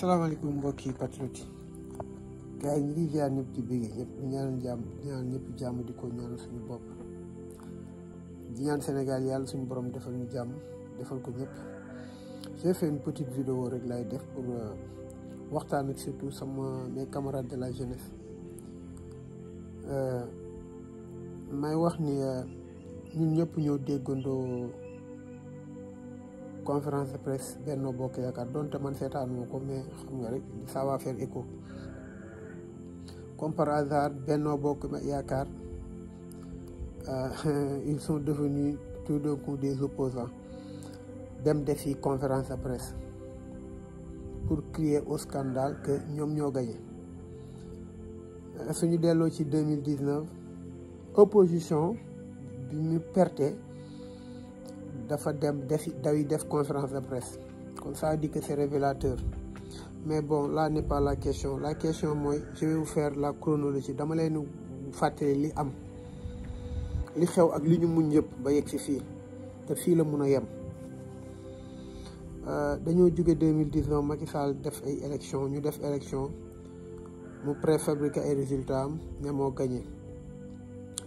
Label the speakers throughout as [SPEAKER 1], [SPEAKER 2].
[SPEAKER 1] salaamaaleykum mbokki patriote gars yi ñu ngi ziar ñëpp di bëgg ñëpp di ñaanal jàmm ñaan ñëpp jàmm di ko ñaanal suñu bopp di ñaan Sénégal yàlla suñu borom defal ñu jàmm defal ko ñëpp. J'ai fait une petite vidéo rek lay def pour waxtaan ak surtout sama mes camarades de la jeunesse may wax ni ñun ñëpp ñoo déggandoo conférence de presse Benno Bokk Yaakaar donte man seetaanuma ko mais xam nga rek ça va faire écho comme par hasard Benno Bokk Yaakaar ils sont devenus tout d'un coup des opposants dem defi conférence de presse pour crier au scandale que ñoom ñoo gagné. Suñu delloo ci 2019 opposition bi ñu perte dafa dem def conférence de presse comme ça dit que c'est révélateur. Mais bon, là n'est pas la question. La question mooy je vais vous faire la chronologie dama leen fàttali li am li xew ak li ñu muñ yëpp ba yegg si fii te fii la mun a yem. Dañoo jóge 2019 Macky Sall def ay élection ñu def élection mu préfabriqué ay résultats am ne moo gagné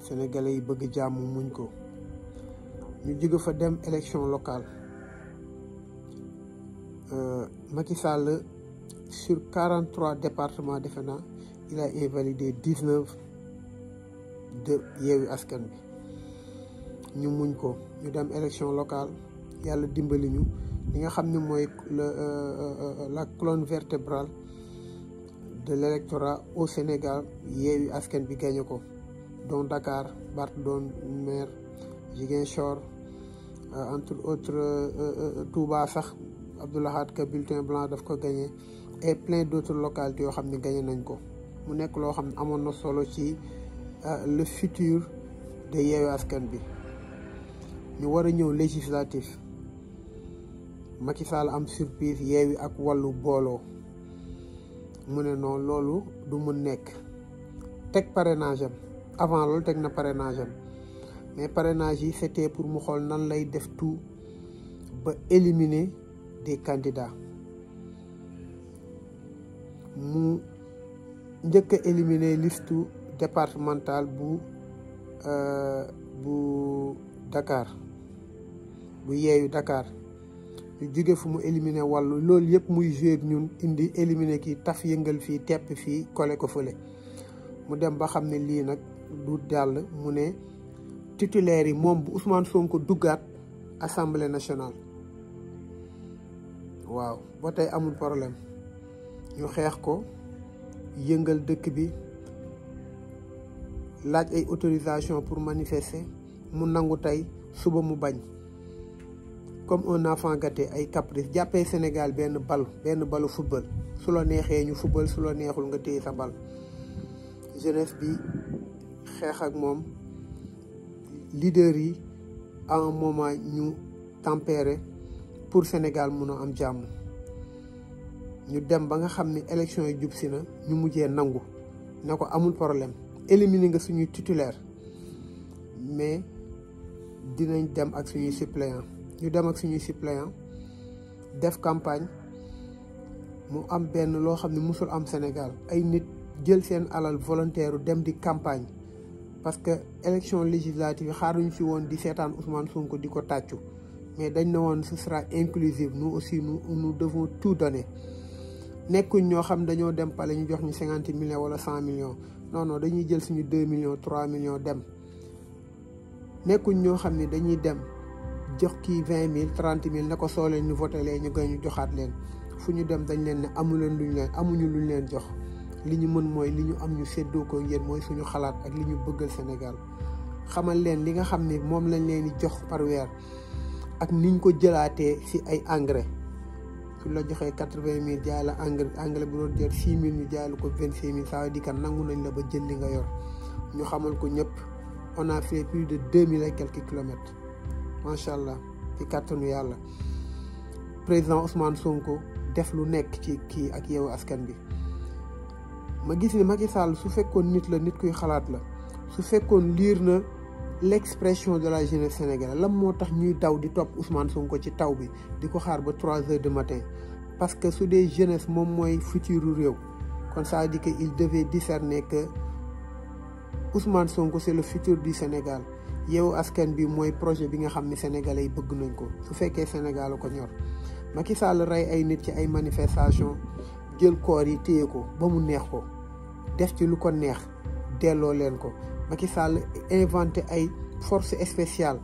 [SPEAKER 1] sénégalais yi bëgg jàmm muñ ko ñu jóge fa dem élection locale Macky Sall sur 43 départements defe naa il a invalidé 19 de Yewwi Askan Wi ñu muñ ko ñu dem élection locale yàlla dimbali ñu li nga xam ne mooy la colonne vertébrale de l'électorat au Sénégal Yewwi Askan Wi gagné ko dont Dakar Barth doon maire Ziguinchor entre autres Touba sax Abdou Lahad Ka bulletin blanc daf ko gagné et plein d'autres localités yoo xam ne gagné nañ ko mu nekk loo xam ne amoon na solo ci le futur de Yewwi Askan Wi ñu war a ñëw législatif Macky Sall am surprise Yewwi ak Wallu booloo mu ne non loolu du mun nekk teg parrainage am avant loolu teg na parrainage am mais parrainage yi c'était pour mu xool nan lay def tout ba éliminer des candidats mu njëkk a éliminer liste départementale bu Dakar bu Yewwi Dakar ñu jóge fu mu éliminer Wallu loolu yëpp muy jouer ñun indi éliminer kii taf yëngal fii tepp fii kole ko fële mu dem ba xam ne lii nag du jàll mu ne titulaire yi moom bu Ousmane Sonko duggaat assemblée nationale waaw ba tey amul problème ñu xeex ko yëngal dëkk bi laaj ay autorisation pour manifester mu nangu tey suba mu bañ comme un enfant gâté ay caprice jàppee Sénégal benn balu football su la neexee ñu football su la neexul nga téye sa bal jeunesse bi xeex ak moom leader yi à un moment ñu tempérer pour Sénégal mun a am jàmm ñu dem ba nga xam ne élection yi jub si na ñu mujjee nangu ne ko amul problème éliminer nga suñuy titulaire mais dinañ dem ak suñuy suppléant ñu dem ak suñuy suppléant def campagne mu am benn loo xam ne musul am Sénégal ay nit jël seen alal volontaire dem di campagne parce que élection législative xaaruñu ci woon di seetaan Ousmane Sonko di ko tàccu mais dañ ne woon ce sera inclusive nous aussi nous devons tout donner nekkuñ ñoo xam dañoo dem pale ñu jox ñu 50 millions wala 100 millions non dañuy jël suñu 2 millions 3 millions dem nekkuñ ñoo xam ne dañuy dem jox kii 20 000 30 000 ne ko soo leen ñu voté lee ñu gën ñu joxaat leen fu ñu dem dañ leen ne amuñu luñ leen jox li ñu mën mooy li ñu am ñu séddoo ko yéen mooy suñu xalaat ak li ñu bëggal Sénégal xamal leen li nga xam ne moom lañ leen di jox par weer ak niñ ko jëlaatee ci ay engrais su la joxee 80 000 jaay la engrais bu doon jël 6 000 ñu jaay la ko 26 000 ça veut dire que nangu nañ la ba jël li nga yor ñu xamal ko ñëpp on a fait plus de 2000 et quelques kilomètres macha allah ci kàttanu yàlla président Ousmane Sonko def lu nekk ci kii ak Yewwi Askan Wi ma gis ni Macky Sall su fekkoon nit la nit kuy xalaat la su fekkoon liir na l'expression de la jeunesse sénégalaise lan moo tax ñuy daw di topp Ousmane Sonko ci taw bi di ko xaar ba 3 heures du matin parce que su dee jeunesse moom mooy futur réew kon ça veut dire que il devait discerner que Ousmane Sonko c'est le futur du Sénégal. Yewwi Askan Wi mooy projet bi nga xam ne sénégalais yi bëgg nañ ko su fekkee Sénégal la ko ñor. Macky Sall rey ay nit ci ay manifestation jël koor yi téye ko ba mu neex ko def ci lu ko neex delloo leen ko. Macky Sall inventé ay force spéciale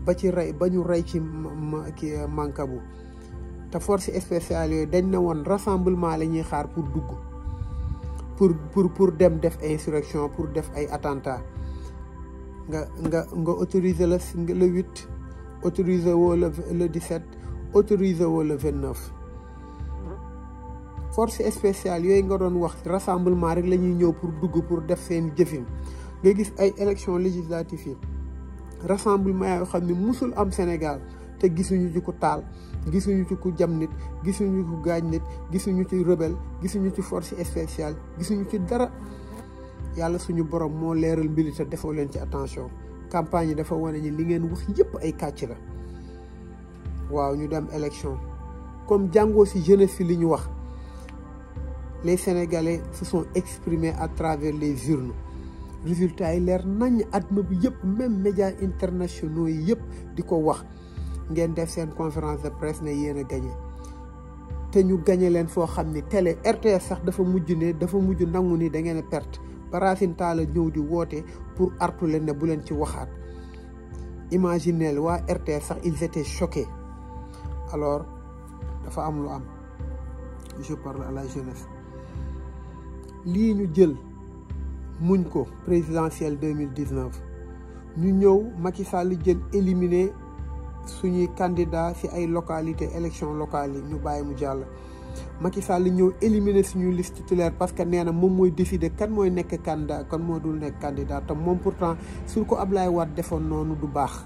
[SPEAKER 1] ba ci rey ba ñu rey ci Mancabou te force spéciale yooyu dañ ne woon rassemblement la ñuy xaar pour dugg pour dem def insurrection pour def ay attentat nga autoriser le 8 autoriser woo le 17 autoriser woo le 29 force spéciale yooyu nga doon wax rassemblement rek la ñuy ñëw pour dugg pour def seen jëfin nga gis ay élection législative yi rassemblement yoo xam ne musul am Sénégal te gisuñu ci ku taal gisuñu ci ku jam nit gisuñu ci ku gaañ nit gisuñu ci rebelle gisuñu ci force spéciale gisuñu ci dara. yàlla suñu borom moo leeral mbir te defoo leen ci attention campagne yi dafa wane ni li ngeen wax yëpp ay kàcc la. waaw ñu dem élection comme jàngoo ci jeunesse fi li ñu wax les Sénégalais se sont exprimés à travers les urnes résultats yi leer nañ àdduna bi yëpp même médias internationaux yi yëpp di ko wax ngeen def seen conférence de presse ne yéen a gagné te ñu gagné leen foo xam ni télé RTS sax dafa mujj nangu ni da ngeen a perte. Racine Talla ñëw di woote pour artu leen ne bu leen ci waxaat imaginez waa RTS sax ils étaient choqués alors dafa am lu am je parle à la jeunesse lii ñu jël muñ ko présidentielle 2019 ñu ñëw Macky Sall jël éliminé suñuy candidat ci ay localité élection locale yi ñu bàyyi mu jàll. Macky Sall ñëw éliminer suñu liste titulaire parce que nee na moom mooy décider kan mooy nekk candidat kan moo dul nekk candidat te moom pourtant su ko Ablaye Wade defoon noonu du baax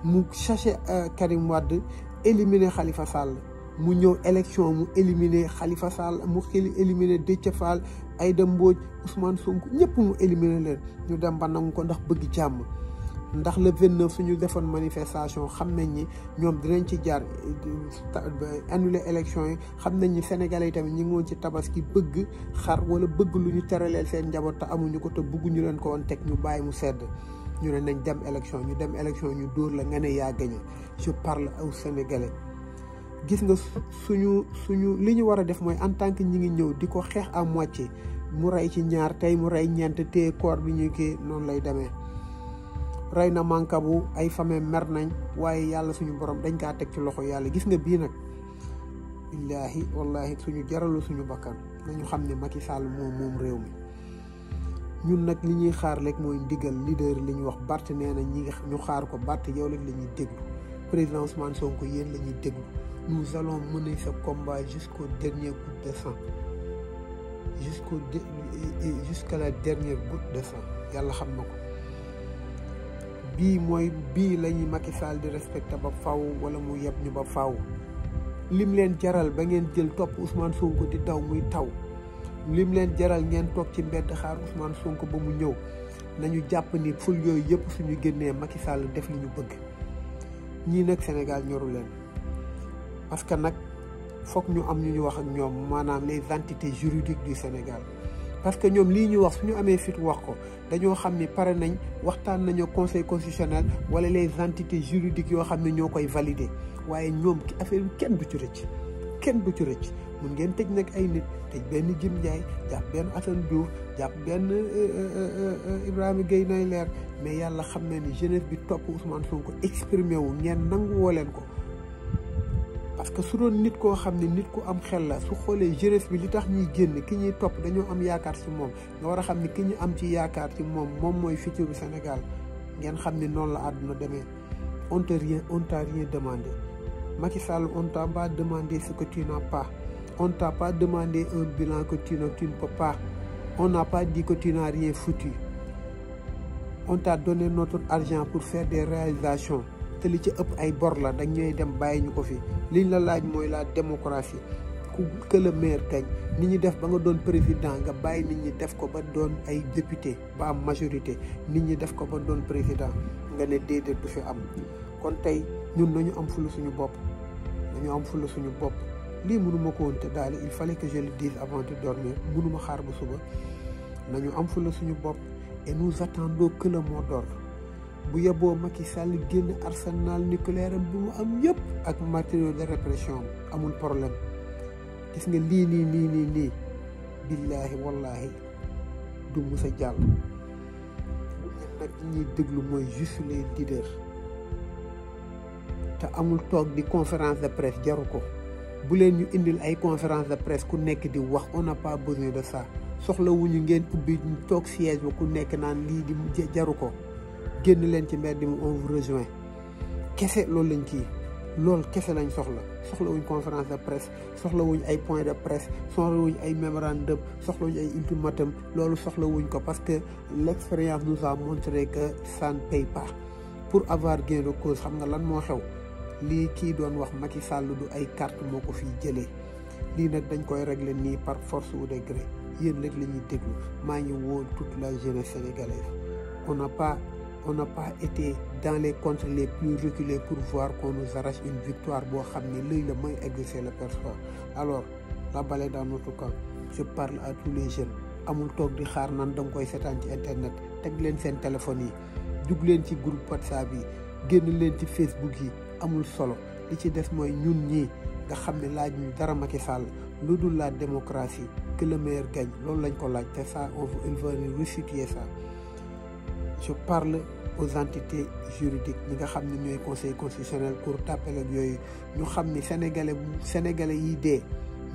[SPEAKER 1] mu chaché Karim Wade éliminer Khalifa Sall mu ñëw élection mu éliminer Khalifa Sall mu éliminer Déthié Fall Aïda Mbodj Ousmane Sonko ñëpp mu éliminer leen ñu dem ba nangu ko ndax bëgg jàmm. ndax le 29 suñu defoon manifestation xam nañ ni ñoom dinañ ci jaar annuler élection yi xam nañ ni sénégalais yi tamit ñi ngi woon ci tabaski bëgg xar wala bëgg lu ñu teraleel seen njaboot te amuñu ko te bëgguñu leen ko woon teg ñu bàyyi mu sedd ñu ne nañ dem élection ñu dem élection ñu dóor la nga ne yaa gagné. je parle aux sénégalais gis nga suñu li ñu war a def mooy en tant que ñi ngi ñëw di ko xeex à moitié mu rey ci ñaar tey mu rey ñeent téye koor bi ñu kii noonu lay demee. rey na Mancabou ay famille mer nañ waaye yàlla suñu borom dañ kaa teg ci loxo yàlla gis nga bii nag billaahi wallahi suñu jaralu suñu bakkan nañu xam ne Macky Sall moom réew mi ñun nag li ñuy xaar rek mooy ndigal leader li ñuy wax Barth nee na ñu xaar ko Barth yow rek la ñuy déglu président Ousmane Sonko yéen la ñuy déglu nous allons mener ce combat jusqu'au dernier goutte de sang jusqu'à la dernière goutte de sang yàlla xam na ko. bii la ñuy Macky Sall di respecté ba faw wala mu yeb ñu ba faw lim leen jaral ba ngeen jël topp Ousmane Sonko di daw muy taw lim leen jaral ngeen toog ci mbedd xaar Ousmane Sonko ba mu ñëw nañu jàpp ni ful yooyu yëpp suñu génnee Macky Sall def li ñu bëgg ñii nag Sénégal ñoru leen parce que nag foog ñu am ñu wax ak ñoom maanaam les entités juridiques du Sénégal parce que ñoom lii ñu wax suñu amee fit wax ko dañoo xam ni pare nañ waxtaan nañoo conseil constitutionnel wala les entités juridiques yoo xam ne ñoo koy valider waaye ñoom affaire bi kenn du ci rëcc mun ngeen tëj nag ay nit tëj benn Jim Ndiaye jàpp benn Assane Diouf jàpp benn Ibrahima Gueye nay leer mais yàlla xam na ni jeunesse bi topp Ousmane Sonko exprimé wu ngeen nangu woo leen ko. parce que su doon nit koo xam ne nit ku am xel la su xoolee jeunesse bi li tax ñuy génn ki ñuy topp dañoo am yaakaar ci moom nga war a xam ne ki ñu am ci yaakaar ci moom mooy futur du Sénégal ngeen xam ne noonu la àdduna demee on t'a rien demandé Macky Sall on t'a pas demandé ce que tu n'as pas on t'a pas demandé un bilan que tu ne peux pas on n'a pas dit que tu n'as rien foutu on t'a donné notre argent pour faire des réalisations te li ci ëpp ay bor la dañ ñooy dem bàyyi ñu ko fi liñ la laaj mooy la démocratie que le maire gagne nit ñi def ba nga doon président nga bàyyi nit ñi def ko ba doon ay député ba am majorité nit ñi def ko ba doon président nga ne déedéet du fi am kon tey ñun nañu am fula suñu bopp lii mënuma ko woon te daal il fallait que je le dise avant de dormir mënuma xaar ba suba nañu am fu la suñu bopp et nous attendons que le mot d'ordre bu yeboo Macky Sall génn arsenal nucléaire am bu mu am yëpp ak matériaux de répression amul problème gis nga lii nii billaahi wallaahi du musa jàll ñun nag ñuy déglu mooy juste les leaders te amul toog di conférence de presse jaru ko bu leen ñu indil ay conférence de presse ku nekk di wax on n'a pas besoin de ça soxlawuñu ngeen ubbi ñu toog siège ba ku nekk naan lii di jaru ko génn leen ci mbedd mi on vous rejoint kese loolu lañ kii loolu kese lañ soxlawuñ conférence de presse soxlawuñ ay point de presse soxlawuñ ay mémorandum soxlawuñ ay ultimatum loolu soxlawuñ ko parce que l'expérience nous a montré que ça ne paye pas pour avoir gain de cause xam nga lan moo xew lii kii doon wax Macky Sall du ay carte moo ko fiy jëlee lii nag dañ koy régler nii par force ou de gré yéen rek la ñuy déglu maa ngi woo toute la jeunesse sénégalaise on n'a pas été dans les contrées les plus reculées pour voir qu'on nous arrache une victoire boo xam ne l'œil la mooy exercer le perçoit. Alors la balle est dans notre camp. Je parle à tous les jeunes amul toog di xaar nan da nga koy seetaan ci internet teg leen seen téléphone yi dugg leen ci groupe WhatsApp yi génn leen ci Facebook yi amul solo li ci des mooy ñun ñii nga xam ne laaj ñu dara Macky Sall lu dul la démocratie que le meilleur gagne loolu lañ ko laaj te ça il va nous restituer ça. Je parle aux entités juridiques ñi nga xam ne ñooy conseil constitutionnel cour d'appel ak yooyu ñu xam ni sénégalais yi dee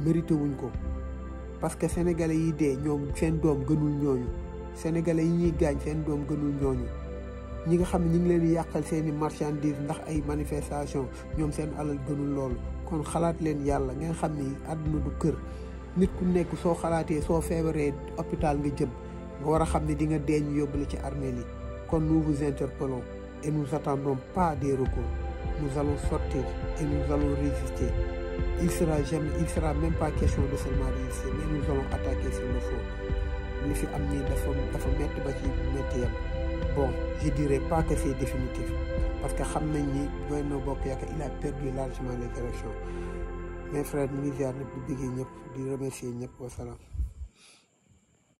[SPEAKER 1] mérité wuñ ko parce que sénégalais yi dee ñoom seen doom gënul ñooñu sénégalais yi ñuy gaañ seen doom gënul ñooñu ñi nga xam ne ñu ngi leen di yàqal seen i marchandise ndax ay manifestation ñoom seen alal gënul loolu kon xalaat leen yàlla ngeen xam ni àdduna du kër nit ku nekk soo xalaatee soo feebaree hôpital nga jëm nga war a xam ne di nga dee ñu yóbbu la ci armée yi kon nous vous interpellons et nous attendons pas des recours nous allons sortir et nous allons résister il sera même pas question de seulement résister mais nous allons attaquer sur le fond li fi am nii dafa metti ba ci metti yam bon je dirais pas que c'est définitif parce que xam nañ ni Benno Bokk Yaakaar il a perdu largement les élections mes frères ñu ngi ziar ñëpp di bëggee ñëpp di remercier ñëpp wasalaam